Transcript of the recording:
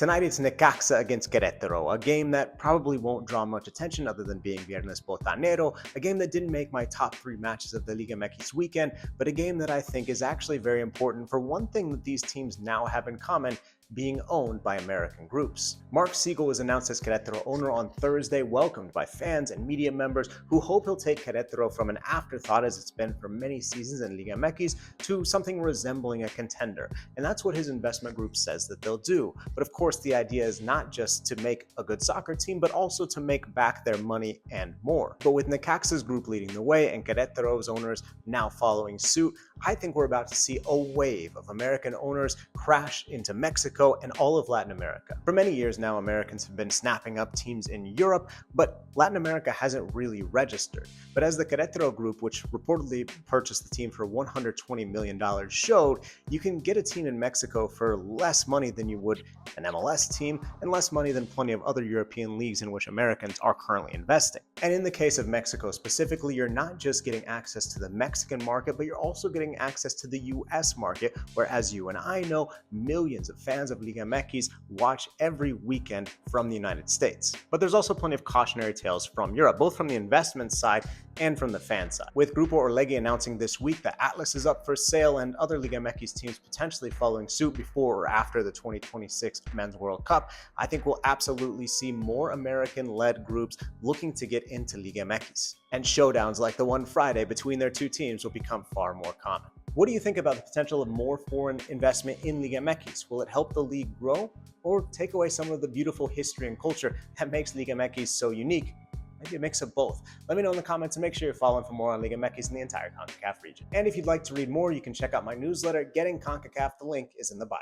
Tonight it's Necaxa against Querétaro, a game that probably won't draw much attention other than being Viernes Botanero, a game that didn't make my top 3 matches of the Liga MX weekend, but a game that I think is actually very important for one thing that these teams now have in common: being owned by American groups. Mark Siegel was announced as Querétaro owner on Thursday, welcomed by fans and media members who hope he'll take Querétaro from an afterthought, as it's been for many seasons in Liga MX, to something resembling a contender. And that's what his investment group says that they'll do. But of course, the idea is not just to make a good soccer team, but also to make back their money and more. But with Necaxa's group leading the way and Querétaro's owners now following suit, I think we're about to see a wave of American owners crash into Mexico and all of Latin America. For many years now, Americans have been snapping up teams in Europe, but Latin America hasn't really registered. But as the Querétaro group, which reportedly purchased the team for $120 million, showed, you can get a team in Mexico for less money than you would an MLS team, and less money than plenty of other European leagues in which Americans are currently investing. And in the case of Mexico specifically, you're not just getting access to the Mexican market, but you're also getting access to the US market, where, as you and I know, millions of fans of Liga MX watch every weekend from the United States. But there's also plenty of cautionary tales from Europe, both from the investment side and from the fan side. With Grupo Orlegui announcing this week that Atlas is up for sale and other Liga MX teams potentially following suit before or after the 2026 Men's World Cup, I think we'll absolutely see more American-led groups looking to get into Liga MX. And showdowns like the one Friday between their two teams will become far more common. What do you think about the potential of more foreign investment in Liga MX? Will it help the league grow or take away some of the beautiful history and culture that makes Liga MX so unique? Maybe a mix of both. Let me know in the comments, and make sure you're following for more on Liga MX in the entire CONCACAF region. And if you'd like to read more, you can check out my newsletter, Getting CONCACAF. The link is in the bio.